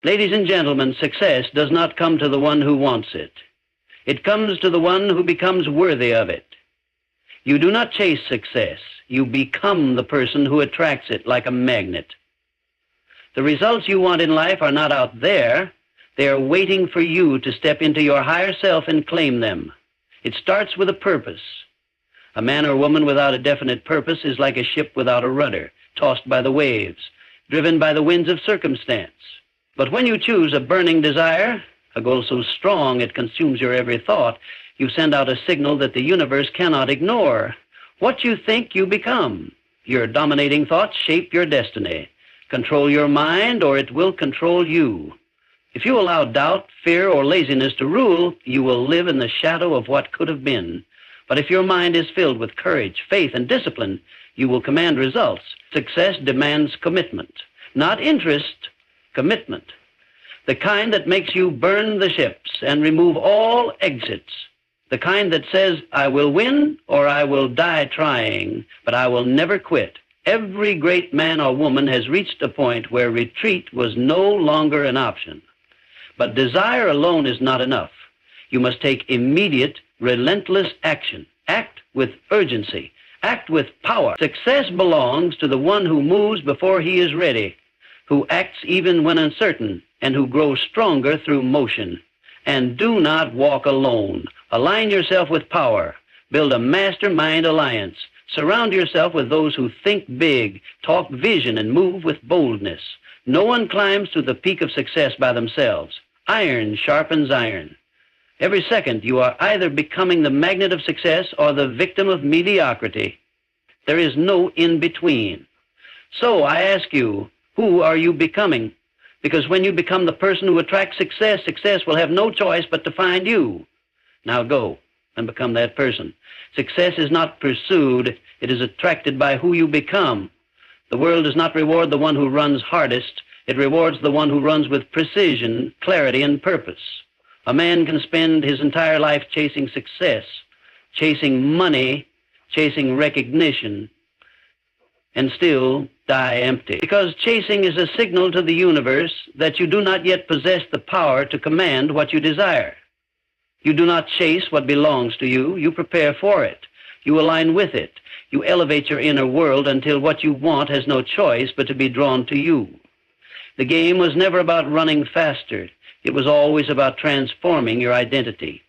Ladies and gentlemen, success does not come to the one who wants it. It comes to the one who becomes worthy of it. You do not chase success. You become the person who attracts it like a magnet. The results you want in life are not out there. They are waiting for you to step into your higher self and claim them. It starts with a purpose. A man or woman without a definite purpose is like a ship without a rudder, tossed by the waves, driven by the winds of circumstance. But when you choose a burning desire, a goal so strong it consumes your every thought, you send out a signal that the universe cannot ignore. What you think, you become. Your dominating thoughts shape your destiny. Control your mind, or it will control you. If you allow doubt, fear, or laziness to rule, you will live in the shadow of what could have been. But if your mind is filled with courage, faith, and discipline, you will command results. Success demands commitment. Not interest, commitment. The kind that makes you burn the ships and remove all exits. The kind that says, I will win or I will die trying, but I will never quit. Every great man or woman has reached a point where retreat was no longer an option. But desire alone is not enough. You must take immediate, relentless action. Act with urgency. Act with power. Success belongs to the one who moves before he is ready, who acts even when uncertain, and who grows stronger through motion. And do not walk alone. Align yourself with power. Build a mastermind alliance. Surround yourself with those who think big, talk vision, and move with boldness. No one climbs to the peak of success by themselves. Iron sharpens iron. Every second, you are either becoming the magnet of success or the victim of mediocrity. There is no in-between. So I ask you, who are you becoming? Because when you become the person who attracts success, success will have no choice but to find you. Now go and become that person. Success is not pursued, it is attracted by who you become. The world does not reward the one who runs hardest, it rewards the one who runs with precision, clarity, and purpose. A man can spend his entire life chasing success, chasing money, chasing recognition, and still die empty. Because chasing is a signal to the universe that you do not yet possess the power to command what you desire. You do not chase what belongs to you, you prepare for it. You align with it. You elevate your inner world until what you want has no choice but to be drawn to you. The game was never about running faster. It was always about transforming your identity.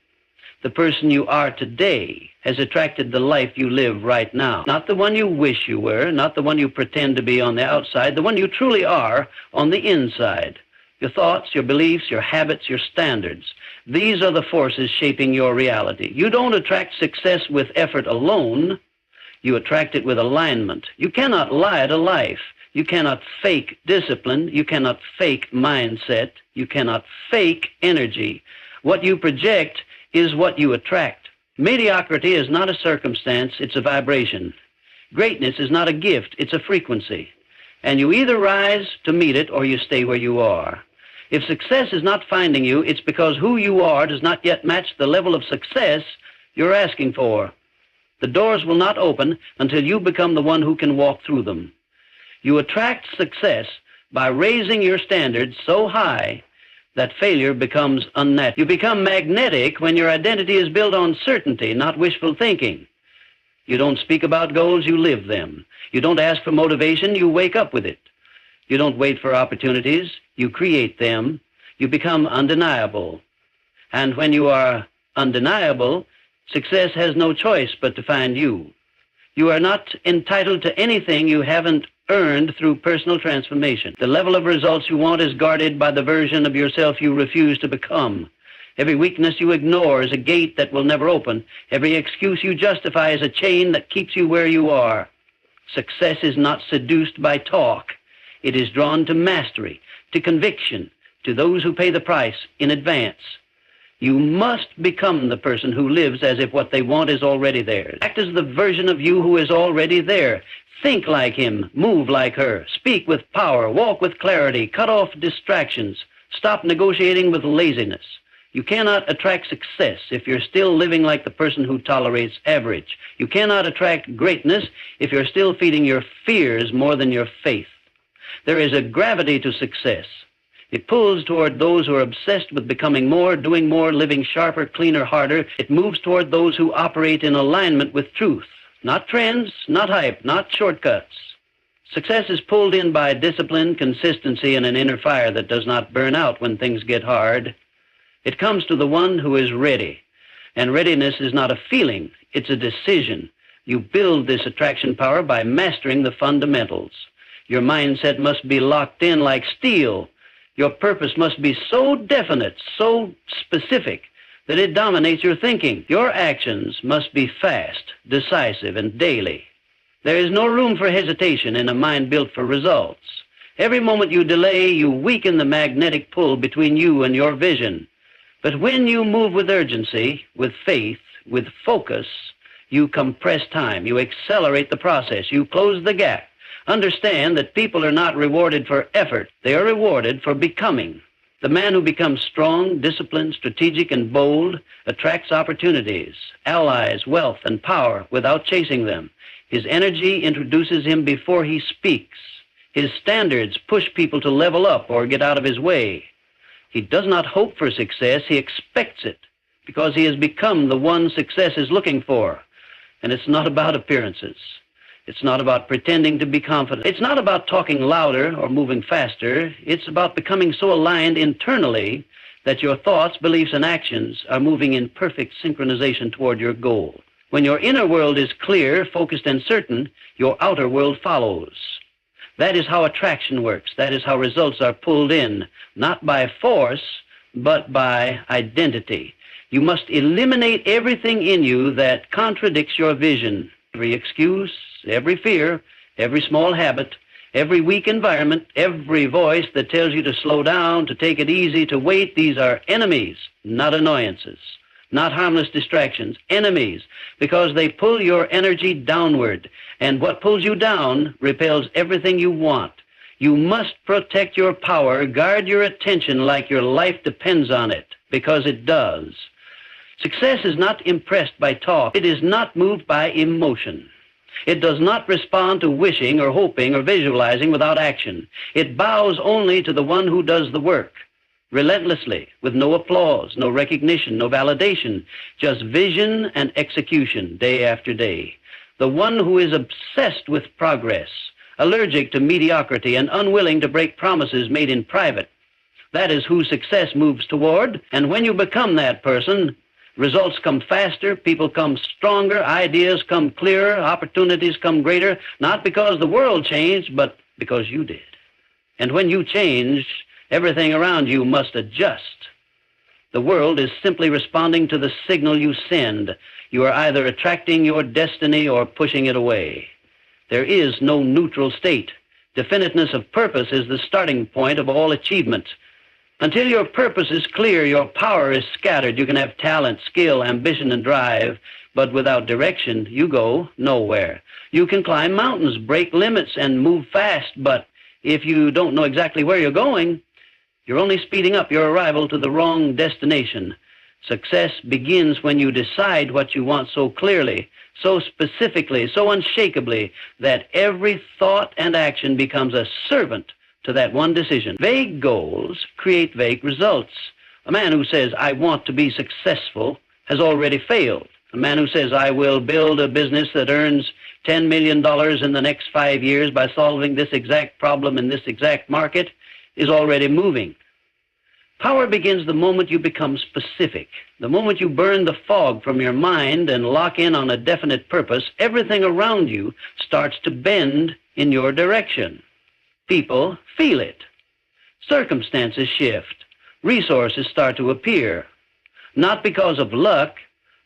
The person you are today has attracted the life you live right now. Not the one you wish you were, not the one you pretend to be on the outside, the one you truly are on the inside. Your thoughts, your beliefs, your habits, your standards. These are the forces shaping your reality. You don't attract success with effort alone. You attract it with alignment. You cannot lie to life. You cannot fake discipline. You cannot fake mindset. You cannot fake energy. What you project is what you attract. Mediocrity is not a circumstance, it's a vibration. Greatness is not a gift, it's a frequency. And you either rise to meet it or you stay where you are. If success is not finding you, it's because who you are does not yet match the level of success you're asking for. The doors will not open until you become the one who can walk through them. You attract success by raising your standards so high that failure becomes unnatural. You become magnetic when your identity is built on certainty, not wishful thinking. You don't speak about goals, you live them. You don't ask for motivation, you wake up with it. You don't wait for opportunities, you create them. You become undeniable. And when you are undeniable, success has no choice but to find you. You are not entitled to anything you haven't earned through personal transformation. The level of results you want is guarded by the version of yourself you refuse to become. Every weakness you ignore is a gate that will never open. Every excuse you justify is a chain that keeps you where you are. Success is not seduced by talk. It is drawn to mastery, to conviction, to those who pay the price in advance. You must become the person who lives as if what they want is already theirs. Act as the version of you who is already there. Think like him, move like her, speak with power, walk with clarity, cut off distractions, stop negotiating with laziness. You cannot attract success if you're still living like the person who tolerates average. You cannot attract greatness if you're still feeding your fears more than your faith. There is a gravity to success. It pulls toward those who are obsessed with becoming more, doing more, living sharper, cleaner, harder. It moves toward those who operate in alignment with truth. Not trends, not hype, not shortcuts. Success is pulled in by discipline, consistency, and an inner fire that does not burn out when things get hard. It comes to the one who is ready. And readiness is not a feeling, it's a decision. You build this attraction power by mastering the fundamentals. Your mindset must be locked in like steel. Your purpose must be so definite, so specific, that it dominates your thinking. Your actions must be fast, decisive, and daily. There is no room for hesitation in a mind built for results. Every moment you delay, you weaken the magnetic pull between you and your vision. But when you move with urgency, with faith, with focus, you compress time, you accelerate the process, you close the gap. Understand that people are not rewarded for effort, they are rewarded for becoming. The man who becomes strong, disciplined, strategic, and bold attracts opportunities, allies, wealth, and power without chasing them. His energy introduces him before he speaks. His standards push people to level up or get out of his way. He does not hope for success, he expects it, because he has become the one success is looking for. And it's not about appearances. It's not about pretending to be confident. It's not about talking louder or moving faster. It's about becoming so aligned internally that your thoughts, beliefs, and actions are moving in perfect synchronization toward your goal. When your inner world is clear, focused, and certain, your outer world follows. That is how attraction works. That is how results are pulled in, not by force, but by identity. You must eliminate everything in you that contradicts your vision. Every excuse, every fear, every small habit, every weak environment, every voice that tells you to slow down, to take it easy, to wait, these are enemies, not annoyances, not harmless distractions, enemies, because they pull your energy downward, and what pulls you down repels everything you want. You must protect your power, guard your attention like your life depends on it, because it does. Success is not impressed by talk. It is not moved by emotion. It does not respond to wishing or hoping or visualizing without action. It bows only to the one who does the work, relentlessly, with no applause, no recognition, no validation, just vision and execution day after day. The one who is obsessed with progress, allergic to mediocrity, and unwilling to break promises made in private. That is who success moves toward, and when you become that person, results come faster, people come stronger, ideas come clearer, opportunities come greater, not because the world changed, but because you did. And when you change, everything around you must adjust. The world is simply responding to the signal you send. You are either attracting your destiny or pushing it away. There is no neutral state. Definiteness of purpose is the starting point of all achievement. Until your purpose is clear, your power is scattered. You can have talent, skill, ambition, and drive, but without direction, you go nowhere. You can climb mountains, break limits, and move fast, but if you don't know exactly where you're going, you're only speeding up your arrival to the wrong destination. Success begins when you decide what you want so clearly, so specifically, so unshakably, that every thought and action becomes a servant to that one decision. Vague goals create vague results. A man who says, I want to be successful, has already failed. A man who says, I will build a business that earns $10 million in the next 5 years by solving this exact problem in this exact market, is already moving. Power begins the moment you become specific. The moment you burn the fog from your mind and lock in on a definite purpose, everything around you starts to bend in your direction. People feel it. Circumstances shift. Resources start to appear. Not because of luck,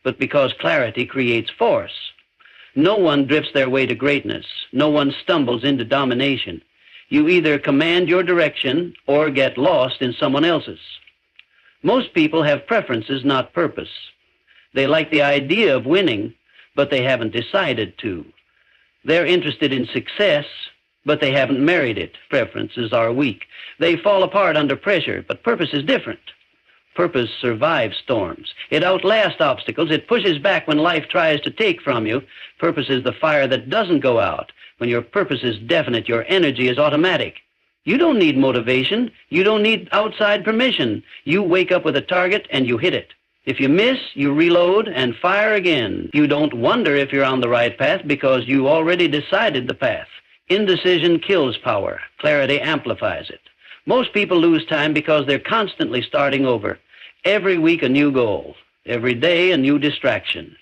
but because clarity creates force. No one drifts their way to greatness. No one stumbles into domination. You either command your direction or get lost in someone else's. Most people have preferences, not purpose. They like the idea of winning, but they haven't decided to. They're interested in success, but they haven't married it. Preferences are weak. They fall apart under pressure, but purpose is different. Purpose survives storms. It outlasts obstacles. It pushes back when life tries to take from you. Purpose is the fire that doesn't go out. When your purpose is definite, your energy is automatic. You don't need motivation. You don't need outside permission. You wake up with a target and you hit it. If you miss, you reload and fire again. You don't wonder if you're on the right path because you already decided the path. Indecision kills power. Clarity amplifies it. Most people lose time because they're constantly starting over. Every week a new goal. Every day a new distraction.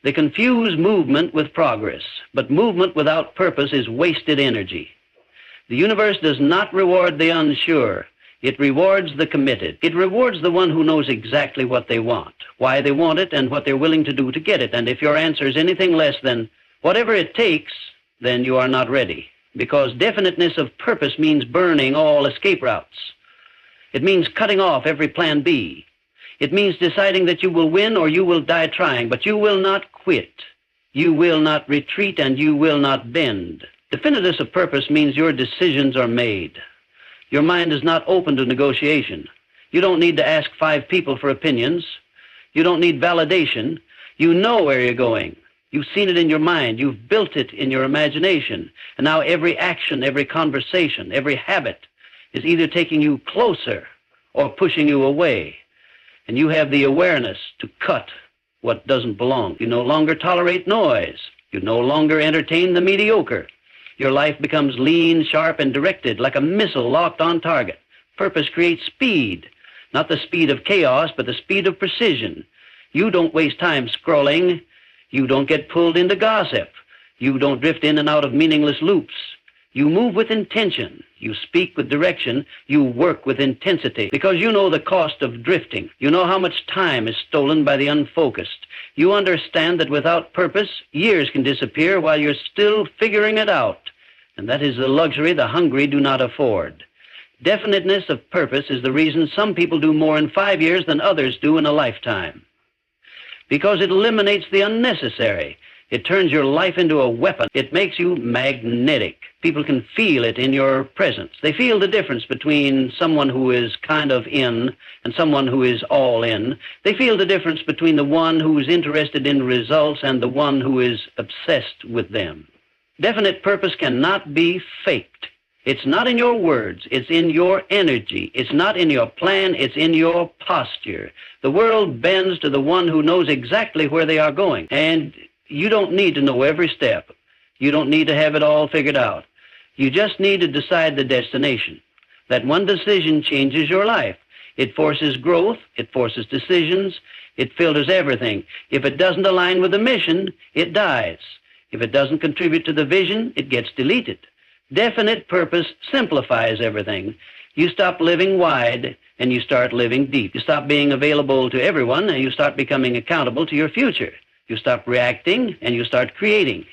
They confuse movement with progress, but movement without purpose is wasted energy. The universe does not reward the unsure. It rewards the committed. It rewards the one who knows exactly what they want, why they want it, and what they're willing to do to get it. And if your answer is anything less than whatever it takes, then you are not ready. Because definiteness of purpose means burning all escape routes. It means cutting off every plan B. It means deciding that you will win or you will die trying, but you will not quit. You will not retreat and you will not bend. Definiteness of purpose means your decisions are made. Your mind is not open to negotiation. You don't need to ask 5 people for opinions. You don't need validation. You know where you're going. You've seen it in your mind. You've built it in your imagination. And now every action, every conversation, every habit is either taking you closer or pushing you away. And you have the awareness to cut what doesn't belong. You no longer tolerate noise. You no longer entertain the mediocre. Your life becomes lean, sharp, and directed, like a missile locked on target. Purpose creates speed, not the speed of chaos, but the speed of precision. You don't waste time scrolling. You don't get pulled into gossip. You don't drift in and out of meaningless loops. You move with intention. You speak with direction. You work with intensity, because you know the cost of drifting. You know how much time is stolen by the unfocused. You understand that without purpose, years can disappear while you're still figuring it out. And that is the luxury the hungry do not afford. Definiteness of purpose is the reason some people do more in 5 years than others do in a lifetime. Because it eliminates the unnecessary. It turns your life into a weapon. It makes you magnetic. People can feel it in your presence. They feel the difference between someone who is kind of in and someone who is all in. They feel the difference between the one who is interested in results and the one who is obsessed with them. Definite purpose cannot be faked. It's not in your words. It's in your energy. It's not in your plan. It's in your posture. The world bends to the one who knows exactly where they are going. And you don't need to know every step. You don't need to have it all figured out. You just need to decide the destination. That one decision changes your life. It forces growth. It forces decisions. It filters everything. If it doesn't align with the mission, it dies. If it doesn't contribute to the vision, it gets deleted. Definite purpose simplifies everything. You stop living wide and you start living deep. You stop being available to everyone and you start becoming accountable to your future. You stop reacting and you start creating.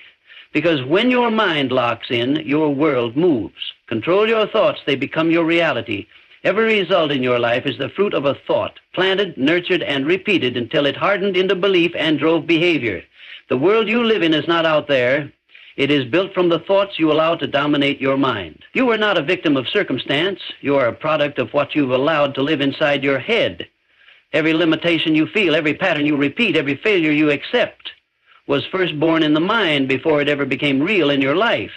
Because when your mind locks in, your world moves. Control your thoughts, they become your reality. Every result in your life is the fruit of a thought, planted, nurtured, and repeated until it hardened into belief and drove behavior. The world you live in is not out there. It is built from the thoughts you allow to dominate your mind. You are not a victim of circumstance. You are a product of what you've allowed to live inside your head. Every limitation you feel, every pattern you repeat, every failure you accept was first born in the mind before it ever became real in your life.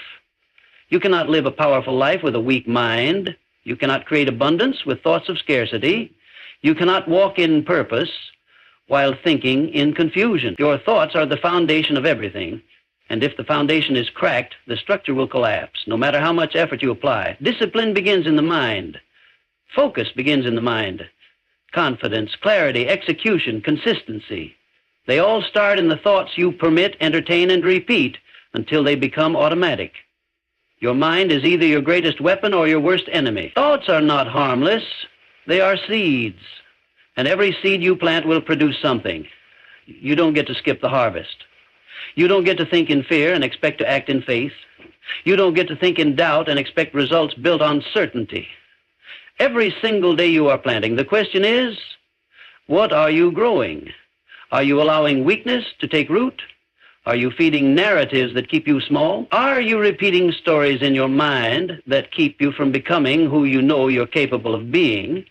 You cannot live a powerful life with a weak mind. You cannot create abundance with thoughts of scarcity. You cannot walk in purpose while thinking in confusion. Your thoughts are the foundation of everything. And if the foundation is cracked, the structure will collapse, no matter how much effort you apply. Discipline begins in the mind. Focus begins in the mind. Confidence, clarity, execution, consistency. They all start in the thoughts you permit, entertain, and repeat until they become automatic. Your mind is either your greatest weapon or your worst enemy. Thoughts are not harmless. They are seeds. And every seed you plant will produce something. You don't get to skip the harvest. You don't get to think in fear and expect to act in faith. You don't get to think in doubt and expect results built on certainty. Every single day you are planting, the question is, what are you growing? Are you allowing weakness to take root? Are you feeding narratives that keep you small? Are you repeating stories in your mind that keep you from becoming who you know you're capable of being?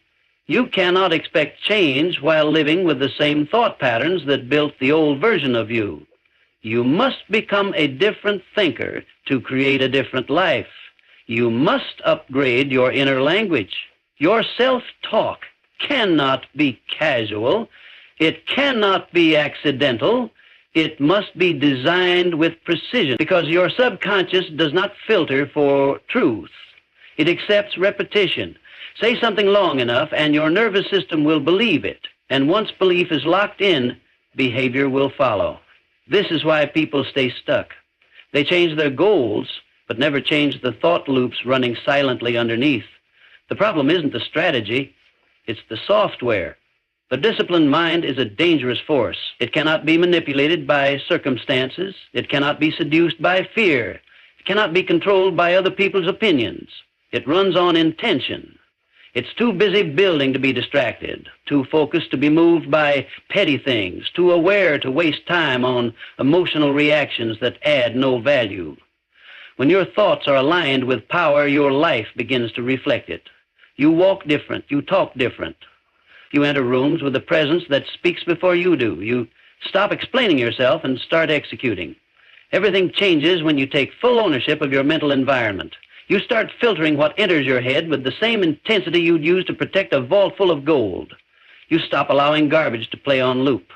You cannot expect change while living with the same thought patterns that built the old version of you. You must become a different thinker to create a different life. You must upgrade your inner language. Your self-talk cannot be casual. It cannot be accidental. It must be designed with precision, because your subconscious does not filter for truth. It accepts repetition. Say something long enough and your nervous system will believe it. And once belief is locked in, behavior will follow. This is why people stay stuck. They change their goals, but never change the thought loops running silently underneath. The problem isn't the strategy, it's the software. The disciplined mind is a dangerous force. It cannot be manipulated by circumstances. It cannot be seduced by fear. It cannot be controlled by other people's opinions. It runs on intention. It's too busy building to be distracted, too focused to be moved by petty things, too aware to waste time on emotional reactions that add no value. When your thoughts are aligned with power, your life begins to reflect it. You walk different. You talk different. You enter rooms with a presence that speaks before you do. You stop explaining yourself and start executing. Everything changes when you take full ownership of your mental environment. You start filtering what enters your head with the same intensity you'd use to protect a vault full of gold. You stop allowing garbage to play on loop.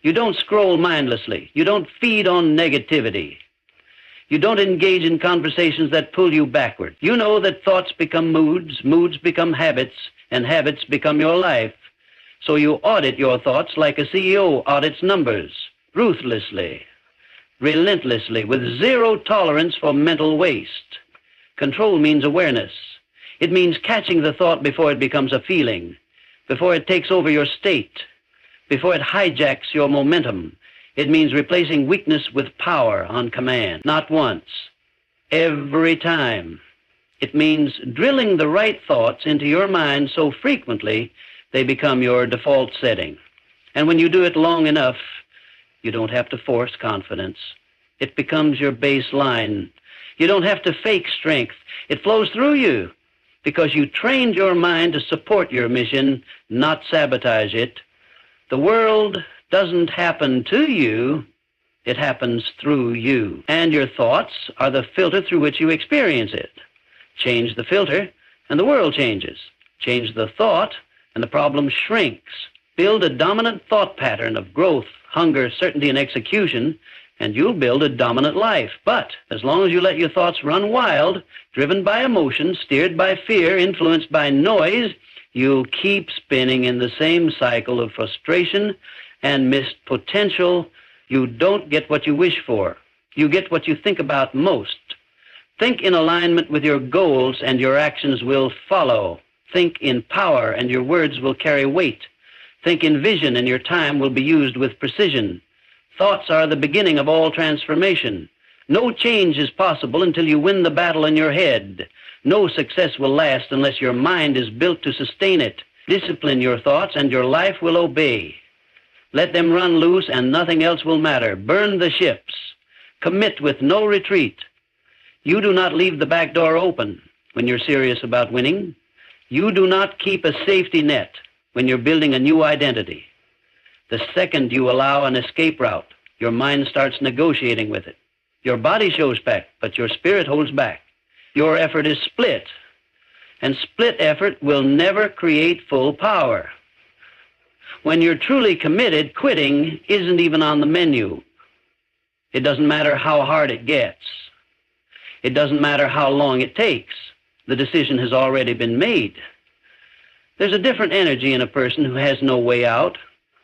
You don't scroll mindlessly. You don't feed on negativity. You don't engage in conversations that pull you backward. You know that thoughts become moods, moods become habits, and habits become your life. So you audit your thoughts like a CEO audits numbers, ruthlessly, relentlessly, with zero tolerance for mental waste. Control means awareness. It means catching the thought before it becomes a feeling, before it takes over your state, before it hijacks your momentum. It means replacing weakness with power on command, not once, every time. It means drilling the right thoughts into your mind so frequently they become your default setting. And when you do it long enough, you don't have to force confidence. It becomes your baseline. You don't have to fake strength. It flows through you because you trained your mind to support your mission, not sabotage it. The world doesn't happen to you, it happens through you. And your thoughts are the filter through which you experience it. Change the filter, and the world changes. Change the thought, and the problem shrinks. Build a dominant thought pattern of growth, hunger, certainty, and execution, and you'll build a dominant life. But as long as you let your thoughts run wild, driven by emotion, steered by fear, influenced by noise, you'll keep spinning in the same cycle of frustration and missed potential. You don't get what you wish for. You get what you think about most. Think in alignment with your goals and your actions will follow. Think in power and your words will carry weight. Think in vision and your time will be used with precision. Thoughts are the beginning of all transformation. No change is possible until you win the battle in your head. No success will last unless your mind is built to sustain it. Discipline your thoughts and your life will obey. Let them run loose and nothing else will matter. Burn the ships. Commit with no retreat. You do not leave the back door open when you're serious about winning. You do not keep a safety net when you're building a new identity. The second you allow an escape route, your mind starts negotiating with it. Your body shows back, but your spirit holds back. Your effort is split, and split effort will never create full power. When you're truly committed, quitting isn't even on the menu. It doesn't matter how hard it gets. It doesn't matter how long it takes. The decision has already been made. There's a different energy in a person who has no way out.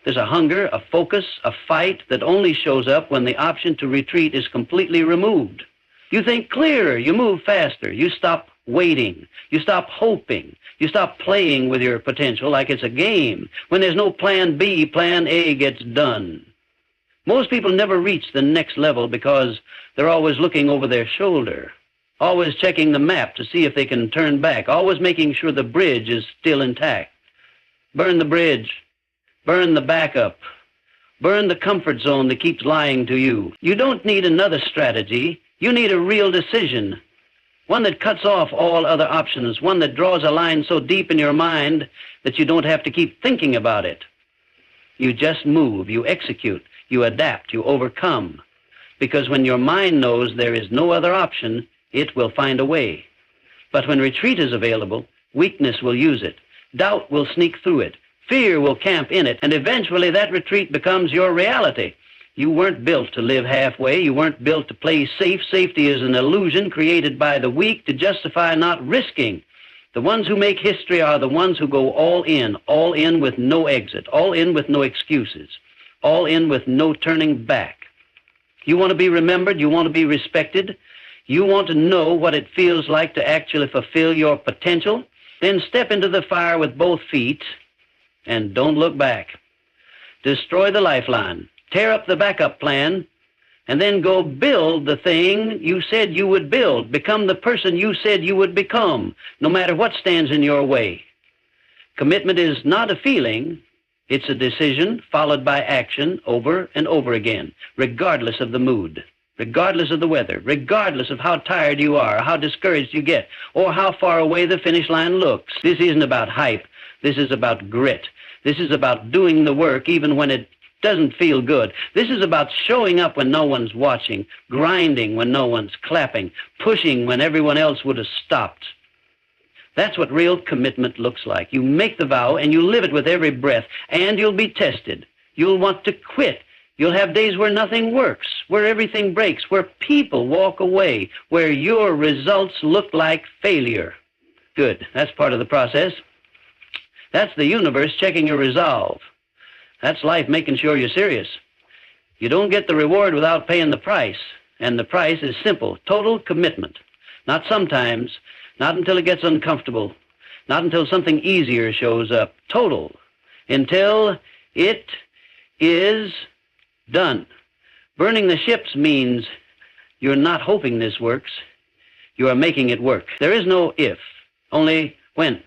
There's a hunger, a focus, a fight that only shows up when the option to retreat is completely removed. You think clearer, you move faster, you stop waiting, you stop hoping, you stop playing with your potential like it's a game. When there's no plan B, plan A gets done. Most people never reach the next level because they're always looking over their shoulder, always checking the map to see if they can turn back, always making sure the bridge is still intact. Burn the bridge. Burn the backup. Burn the comfort zone that keeps lying to you. You don't need another strategy. You need a real decision. One that cuts off all other options. One that draws a line so deep in your mind that you don't have to keep thinking about it. You just move. You execute. You adapt. You overcome. Because when your mind knows there is no other option, it will find a way. But when retreat is available, weakness will use it. Doubt will sneak through it. Fear will camp in it, and eventually that retreat becomes your reality. You weren't built to live halfway. You weren't built to play safe. Safety is an illusion created by the weak to justify not risking. The ones who make history are the ones who go all in with no exit, all in with no excuses, all in with no turning back. You want to be remembered, you want to be respected, you want to know what it feels like to actually fulfill your potential, then step into the fire with both feet and don't look back. Destroy the lifeline, tear up the backup plan, and then go build the thing you said you would build. Become the person you said you would become, no matter what stands in your way. Commitment is not a feeling. It's a decision followed by action over and over again, regardless of the mood, regardless of the weather, regardless of how tired you are, how discouraged you get, or how far away the finish line looks. This isn't about hype. This is about grit. This is about doing the work even when it doesn't feel good. This is about showing up when no one's watching, grinding when no one's clapping, pushing when everyone else would have stopped. That's what real commitment looks like. You make the vow and you live it with every breath, and you'll be tested. You'll want to quit. You'll have days where nothing works, where everything breaks, where people walk away, where your results look like failure. Good. That's part of the process. That's the universe checking your resolve. That's life making sure you're serious. You don't get the reward without paying the price, and the price is simple, total commitment. Not sometimes, not until it gets uncomfortable, not until something easier shows up. Total, until it is done. Burning the ships means you're not hoping this works. You are making it work. There is no if, only when.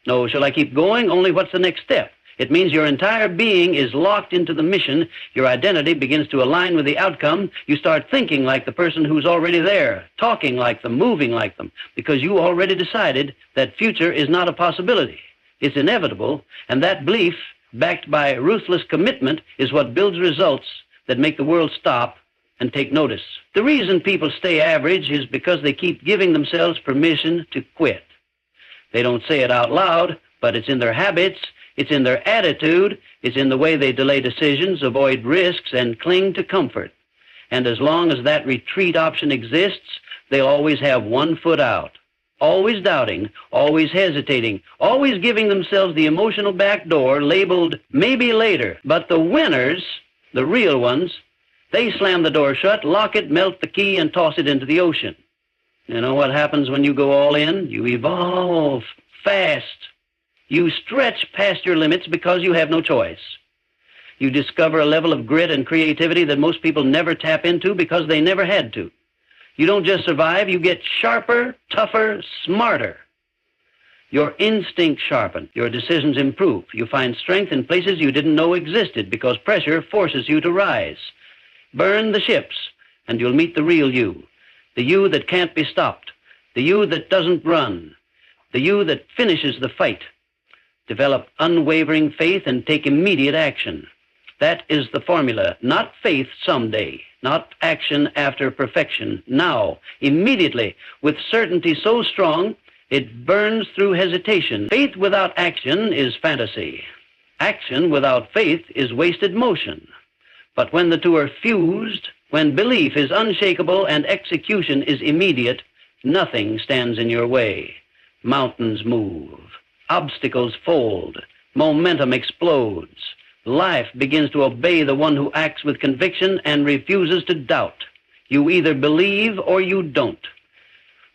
No, shall I keep going? Only what's the next step? It means your entire being is locked into the mission. Your identity begins to align with the outcome. You start thinking like the person who's already there, talking like them, moving like them, because you already decided that future is not a possibility. It's inevitable, and that belief, backed by ruthless commitment, is what builds results that make the world stop and take notice. The reason people stay average is because they keep giving themselves permission to quit. They don't say it out loud, but it's in their habits, it's in their attitude, it's in the way they delay decisions, avoid risks, and cling to comfort. And as long as that retreat option exists, they'll always have one foot out. Always doubting, always hesitating, always giving themselves the emotional back door labeled maybe later. But the winners, the real ones, they slam the door shut, lock it, melt the key, and toss it into the ocean. You know what happens when you go all in? You evolve fast. You stretch past your limits because you have no choice. You discover a level of grit and creativity that most people never tap into because they never had to. You don't just survive, you get sharper, tougher, smarter. Your instincts sharpen, your decisions improve. You find strength in places you didn't know existed because pressure forces you to rise. Burn the ships, and you'll meet the real you. The you that can't be stopped. The you that doesn't run. The you that finishes the fight. Develop unwavering faith and take immediate action. That is the formula. Not faith someday, not action after perfection. Now, immediately, with certainty so strong, it burns through hesitation. Faith without action is fantasy. Action without faith is wasted motion. But when the two are fused, when belief is unshakable and execution is immediate, nothing stands in your way. Mountains move. Obstacles fold. Momentum explodes. Life begins to obey the one who acts with conviction and refuses to doubt. You either believe or you don't.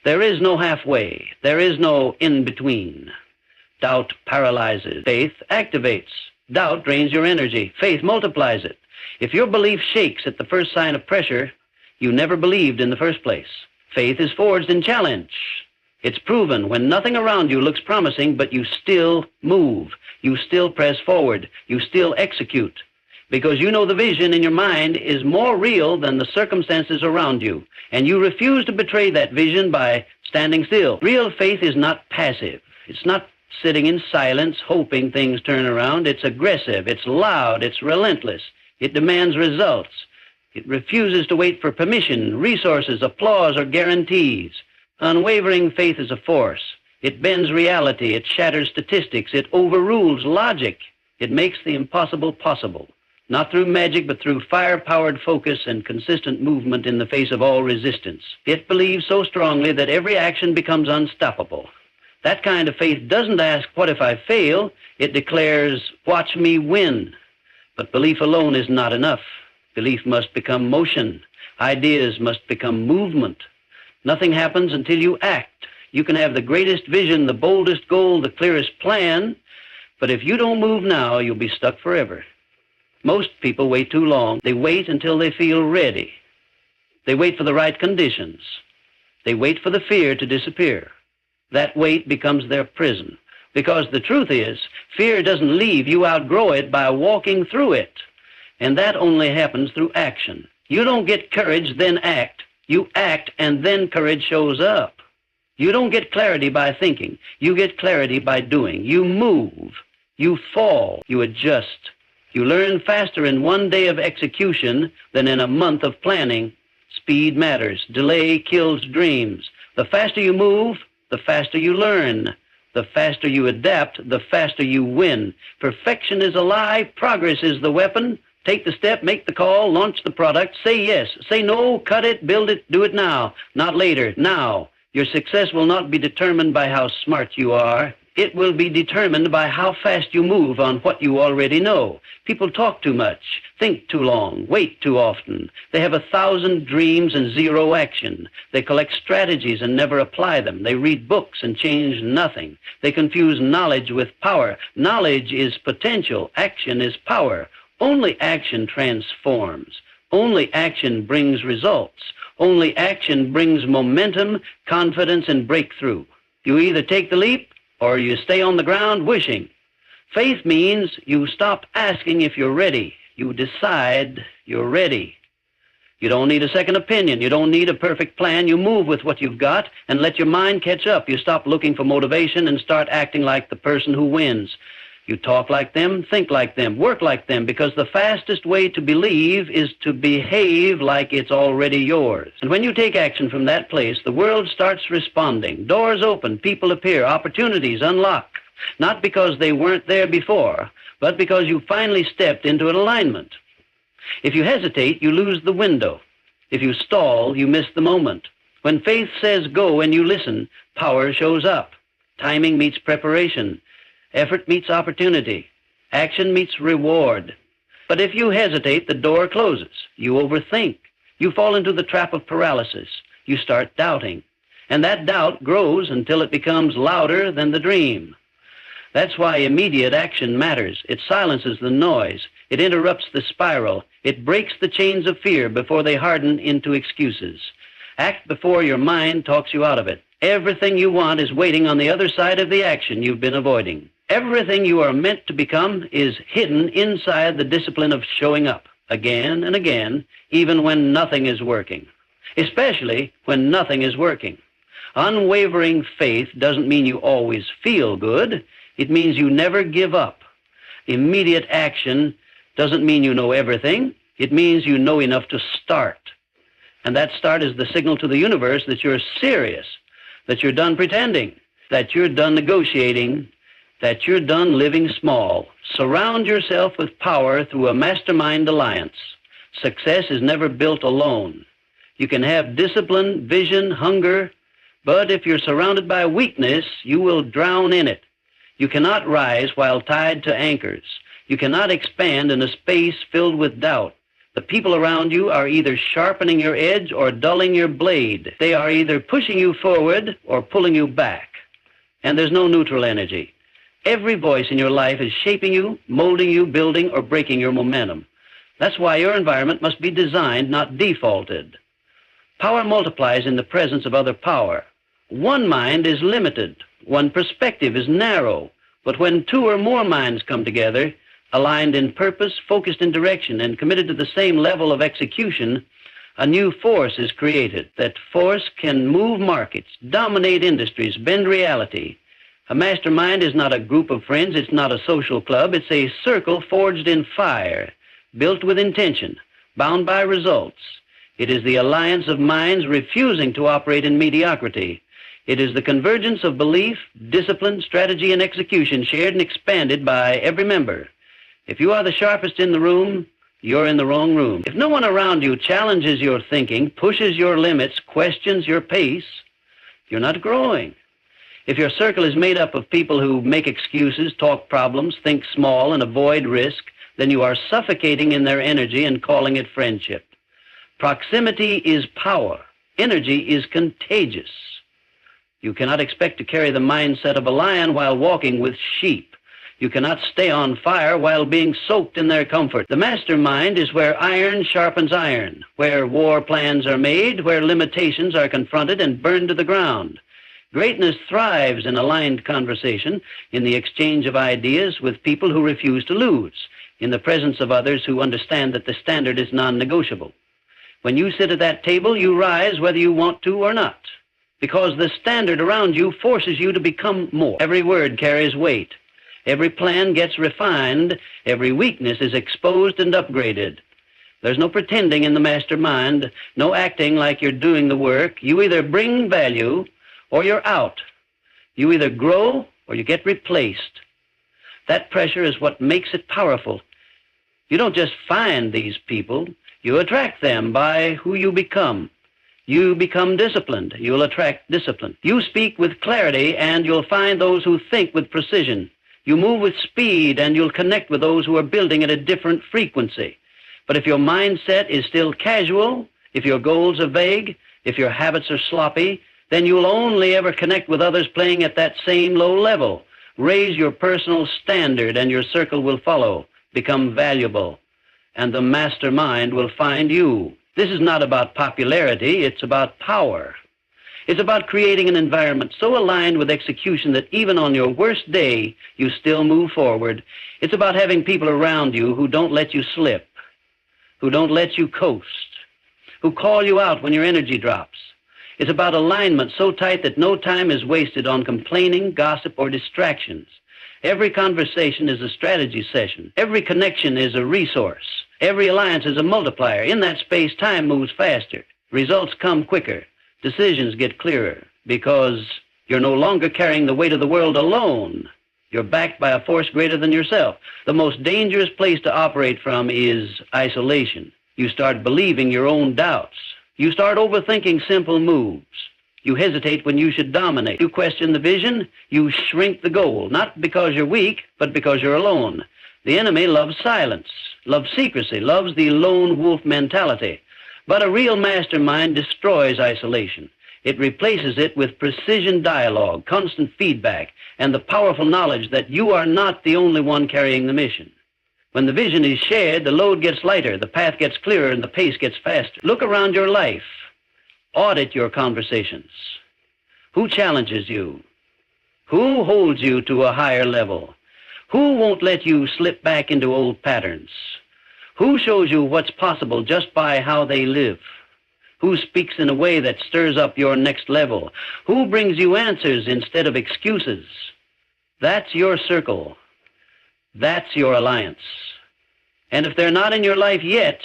There is no halfway. There is no in-between. Doubt paralyzes. Faith activates. Doubt drains your energy. Faith multiplies it. If your belief shakes at the first sign of pressure, you never believed in the first place. Faith is forged in challenge. It's proven when nothing around you looks promising, but you still move. You still press forward. You still execute. Because you know the vision in your mind is more real than the circumstances around you. And you refuse to betray that vision by standing still. Real faith is not passive. It's not sitting in silence, hoping things turn around. It's aggressive. It's loud. It's relentless. It demands results. It refuses to wait for permission, resources, applause, or guarantees. Unwavering faith is a force. It bends reality. It shatters statistics. It overrules logic. It makes the impossible possible, not through magic, but through fire-powered focus and consistent movement in the face of all resistance. It believes so strongly that every action becomes unstoppable. That kind of faith doesn't ask, what if I fail? It declares, watch me win. But belief alone is not enough. Belief must become motion. Ideas must become movement. Nothing happens until you act. You can have the greatest vision, the boldest goal, the clearest plan, but if you don't move now, you'll be stuck forever. Most people wait too long. They wait until they feel ready. They wait for the right conditions. They wait for the fear to disappear. That wait becomes their prison. Because the truth is, fear doesn't leave. You outgrow it by walking through it. And that only happens through action. You don't get courage, then act. You act, and then courage shows up. You don't get clarity by thinking. You get clarity by doing. You move. You fall. You adjust. You learn faster in one day of execution than in a month of planning. Speed matters. Delay kills dreams. The faster you move, the faster you learn. The faster you adapt, the faster you win. Perfection is a lie. Progress is the weapon. Take the step, make the call, launch the product, say yes, say no, cut it, build it, do it now, not later, now. Your success will not be determined by how smart you are. It will be determined by how fast you move on what you already know. People talk too much, think too long, wait too often. They have 1,000 dreams and zero action. They collect strategies and never apply them. They read books and change nothing. They confuse knowledge with power. Knowledge is potential. Action is power. Only action transforms. Only action brings results. Only action brings momentum, confidence, and breakthrough. You either take the leap or you stay on the ground wishing. Faith means you stop asking if you're ready. You decide you're ready. You don't need a second opinion. You don't need a perfect plan. You move with what you've got and let your mind catch up. You stop looking for motivation and start acting like the person who wins. You talk like them, think like them, work like them, because the fastest way to believe is to behave like it's already yours. And when you take action from that place, the world starts responding. Doors open, people appear, opportunities unlock. Not because they weren't there before, but because you finally stepped into an alignment. If you hesitate, you lose the window. If you stall, you miss the moment. When faith says go and you listen, power shows up. Timing meets preparation. Effort meets opportunity. Action meets reward. But if you hesitate, the door closes. You overthink. You fall into the trap of paralysis. You start doubting. And that doubt grows until it becomes louder than the dream. That's why immediate action matters. It silences the noise. It interrupts the spiral. It breaks the chains of fear before they harden into excuses. Act before your mind talks you out of it. Everything you want is waiting on the other side of the action you've been avoiding. Everything you are meant to become is hidden inside the discipline of showing up again and again, even when nothing is working, especially when nothing is working. Unwavering faith doesn't mean you always feel good. It means you never give up. Immediate action doesn't mean you know everything. It means you know enough to start. And that start is the signal to the universe that you're serious, that you're done pretending, that you're done negotiating, that you're done living small. Surround yourself with power through a mastermind alliance. Success is never built alone. You can have discipline, vision, hunger, but if you're surrounded by weakness, you will drown in it. You cannot rise while tied to anchors. You cannot expand in a space filled with doubt. The people around you are either sharpening your edge or dulling your blade. They are either pushing you forward or pulling you back. And there's no neutral energy. Every voice in your life is shaping you, molding you, building, or breaking your momentum. That's why your environment must be designed, not defaulted. Power multiplies in the presence of other power. One mind is limited. One perspective is narrow. But when two or more minds come together, aligned in purpose, focused in direction, and committed to the same level of execution, a new force is created. That force can move markets, dominate industries, bend reality. A mastermind is not a group of friends. It's not a social club. It's a circle forged in fire, built with intention, bound by results. It is the alliance of minds refusing to operate in mediocrity, It is the convergence of belief, discipline, strategy, and execution shared and expanded by every member. If you are the sharpest in the room, you're in the wrong room. If no one around you challenges your thinking, pushes your limits, questions your pace, you're not growing. If your circle is made up of people who make excuses, talk problems, think small, and avoid risk, then you are suffocating in their energy and calling it friendship. Proximity is power. Energy is contagious. You cannot expect to carry the mindset of a lion while walking with sheep. You cannot stay on fire while being soaked in their comfort. The mastermind is where iron sharpens iron, where war plans are made, where limitations are confronted and burned to the ground. Greatness thrives in aligned conversation, in the exchange of ideas with people who refuse to lose, in the presence of others who understand that the standard is non-negotiable. When you sit at that table, you rise whether you want to or not, because the standard around you forces you to become more. Every word carries weight. Every plan gets refined. Every weakness is exposed and upgraded. There's no pretending in the mastermind, no acting like you're doing the work. You either bring value or you're out. You either grow or you get replaced. That pressure is what makes it powerful. You don't just find these people, you attract them by who you become. You become disciplined, you'll attract discipline. You speak with clarity and you'll find those who think with precision. You move with speed and you'll connect with those who are building at a different frequency. But if your mindset is still casual, if your goals are vague, if your habits are sloppy, then you'll only ever connect with others playing at that same low level. Raise your personal standard and your circle will follow. Become valuable, and the mastermind will find you. This is not about popularity, it's about power. It's about creating an environment so aligned with execution that even on your worst day, you still move forward. It's about having people around you who don't let you slip, who don't let you coast, who call you out when your energy drops. It's about alignment so tight that no time is wasted on complaining, gossip, or distractions. Every conversation is a strategy session. Every connection is a resource. Every alliance is a multiplier. In that space, time moves faster. Results come quicker. Decisions get clearer because you're no longer carrying the weight of the world alone. You're backed by a force greater than yourself. The most dangerous place to operate from is isolation. You start believing your own doubts. You start overthinking simple moves. You hesitate when you should dominate. You question the vision. You shrink the goal, not because you're weak, but because you're alone. The enemy loves silence, loves secrecy, loves the lone wolf mentality. But a real mastermind destroys isolation. It replaces it with precision dialogue, constant feedback, and the powerful knowledge that you are not the only one carrying the mission. When the vision is shared, the load gets lighter, the path gets clearer, and the pace gets faster. Look around your life. Audit your conversations. Who challenges you? Who holds you to a higher level? Who won't let you slip back into old patterns? Who shows you what's possible just by how they live? Who speaks in a way that stirs up your next level? Who brings you answers instead of excuses? That's your circle. That's your alliance. And if they're not in your life yet,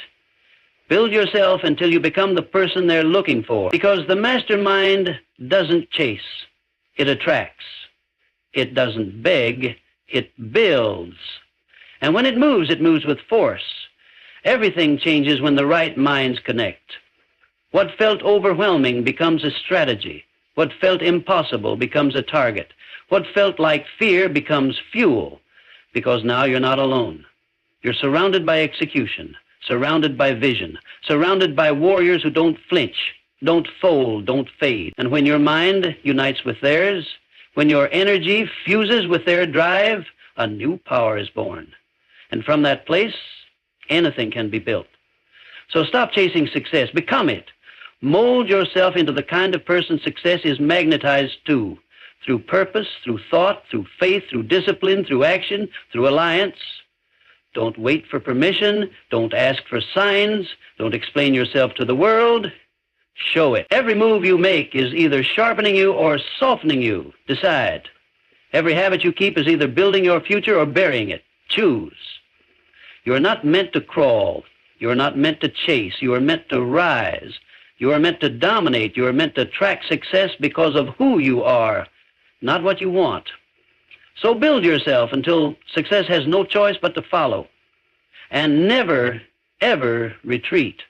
build yourself until you become the person they're looking for. Because the mastermind doesn't chase, it attracts. It doesn't beg, it builds. And when it moves with force. Everything changes when the right minds connect. What felt overwhelming becomes a strategy. What felt impossible becomes a target. What felt like fear becomes fuel, because now you're not alone. You're surrounded by execution, surrounded by vision, surrounded by warriors who don't flinch, don't fold, don't fade. And when your mind unites with theirs, when your energy fuses with their drive, a new power is born. And from that place, anything can be built. So stop chasing success, become it. Mold yourself into the kind of person success is magnetized to, through purpose, through thought, through faith, through discipline, through action, through alliance. Don't wait for permission, don't ask for signs, don't explain yourself to the world. Show it. Every move you make is either sharpening you or softening you. Decide. Every habit you keep is either building your future or burying it. Choose. You're not meant to crawl. You're not meant to chase. You are meant to rise. You are meant to dominate. You are meant to track success because of who you are, not what you want. So build yourself until success has no choice but to follow. And never, ever retreat.